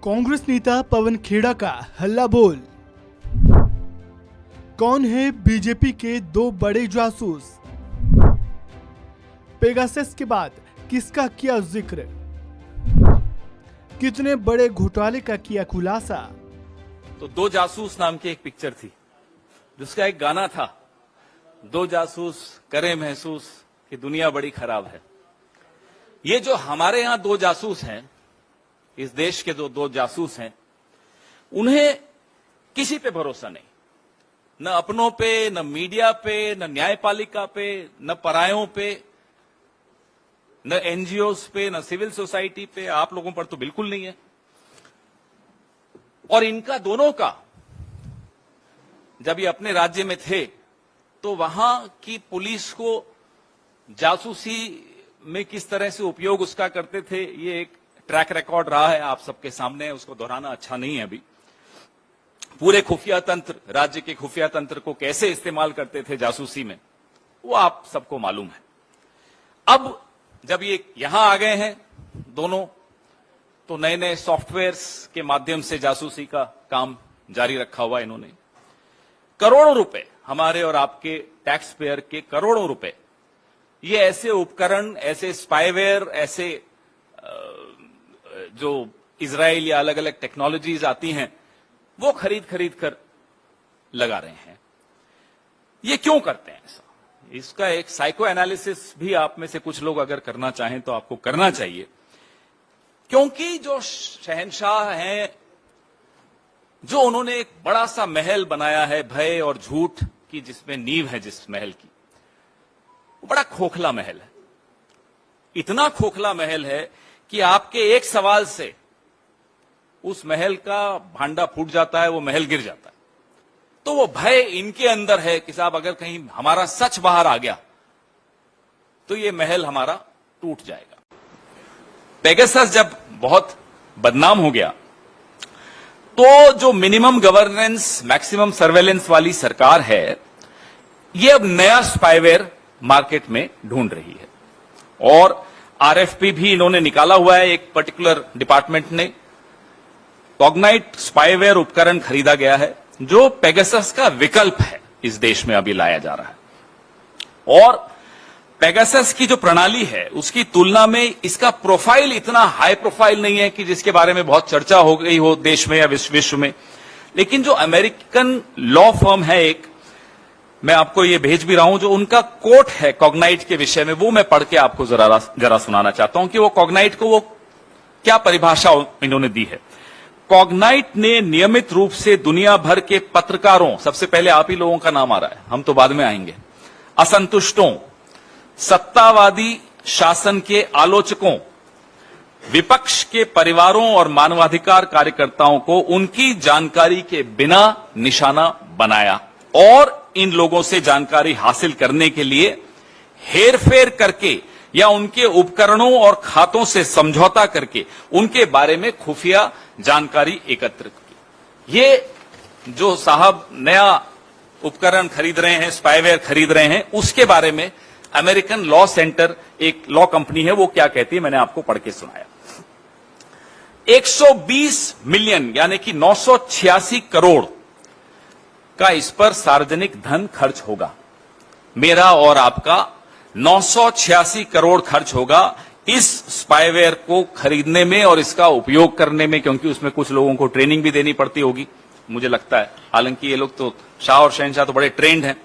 कांग्रेस नेता पवन खेड़ा का हल्ला बोल। कौन है बीजेपी के दो बड़े जासूस? पेगासस के बाद किसका किया जिक्र? कितने बड़े घोटाले का किया खुलासा? तो दो जासूस नाम की एक पिक्चर थी जिसका एक गाना था, दो जासूस करें महसूस कि दुनिया बड़ी खराब है। ये जो हमारे यहां दो जासूस हैं, इस देश के जो दो जासूस हैं, उन्हें किसी पे भरोसा नहीं, न अपनों पे, न मीडिया पे, न न्यायपालिका पे, न परायों पे, न एनजीओस पे, न सिविल सोसाइटी पे, आप लोगों पर तो बिल्कुल नहीं है। और इनका दोनों का जब ये अपने राज्य में थे तो वहां की पुलिस को जासूसी में किस तरह से उपयोग उसका करते थे, ये एक ट्रैक रिकॉर्ड रहा है, आप सबके सामने है, उसको दोहराना अच्छा नहीं है। अभी पूरे खुफिया तंत्र, राज्य के खुफिया तंत्र को कैसे इस्तेमाल करते थे जासूसी में, वो आप सबको मालूम है। अब जब ये यहां आ गए हैं दोनों, तो नए नए सॉफ्टवेयर्स के माध्यम से जासूसी का काम जारी रखा हुआ इन्होंने। करोड़ों रुपए, हमारे और आपके टैक्स पेयर के करोड़ों रुपए, ये ऐसे उपकरण, ऐसे स्पाईवेयर, ऐसे जो इजराइल या अलग अलग टेक्नोलॉजीज आती हैं, वो खरीद कर लगा रहे हैं। ये क्यों करते हैं ऐसा? इसका एक साइको एनालिसिस भी आप में से कुछ लोग अगर करना चाहें तो आपको करना चाहिए। क्योंकि जो शहंशाह हैं, जो उन्होंने एक बड़ा सा महल बनाया है भय और झूठ की, जिसमें नींव है जिस महल की, वो बड़ा खोखला महल है। इतना खोखला महल है कि आपके एक सवाल से उस महल का भांडा फूट जाता है, वो महल गिर जाता है। तो वो भय इनके अंदर है कि साहब अगर कहीं हमारा सच बाहर आ गया तो ये महल हमारा टूट जाएगा। पेगासस जब बहुत बदनाम हो गया तो जो मिनिमम गवर्नेंस मैक्सिमम सर्वेलेंस वाली सरकार है, ये अब नया स्पाईवेयर मार्केट में ढूंढ रही है। और आरएफपी भी इन्होंने निकाला हुआ है, एक पर्टिकुलर डिपार्टमेंट ने कॉग्नाइट स्पाईवेयर उपकरण खरीदा गया है, जो पेगासस का विकल्प है इस देश में अभी लाया जा रहा है। और पेगासस की जो प्रणाली है उसकी तुलना में इसका प्रोफाइल इतना हाई प्रोफाइल नहीं है कि जिसके बारे में बहुत चर्चा हो गई हो देश में या विश्व में। लेकिन जो अमेरिकन लॉ फर्म है एक, मैं आपको ये भेज भी रहा हूं, जो उनका कोट है कॉग्नाइट के विषय में, वो मैं पढ़ के आपको जरा सुनाना चाहता हूं कि वो कॉग्नाइट को वो क्या परिभाषा इन्होंने दी है। कॉग्नाइट ने नियमित रूप से दुनिया भर के पत्रकारों, सबसे पहले आप ही लोगों का नाम आ रहा है, हम तो बाद में आएंगे, असंतुष्टों, सत्तावादी शासन के आलोचकों, विपक्ष के परिवारों और मानवाधिकार कार्यकर्ताओं को उनकी जानकारी के बिना निशाना बनाया और इन लोगों से जानकारी हासिल करने के लिए हेरफेर करके या उनके उपकरणों और खातों से समझौता करके उनके बारे में खुफिया जानकारी एकत्र की। ये जो साहब नया उपकरण खरीद रहे हैं, स्पाईवेयर खरीद रहे हैं, उसके बारे में अमेरिकन लॉ सेंटर, एक लॉ कंपनी है, वो क्या कहती है, मैंने आपको पढ़ के सुनाया। 120 मिलियन यानी कि 986 करोड़ का इस पर सार्वजनिक धन खर्च होगा। मेरा और आपका 986 करोड़ खर्च होगा इस स्पाईवेयर को खरीदने में और इसका उपयोग करने में, क्योंकि उसमें कुछ लोगों को ट्रेनिंग भी देनी पड़ती होगी, मुझे लगता है। हालांकि ये लोग तो, शाह और शहंशाह तो बड़े ट्रेंड हैं।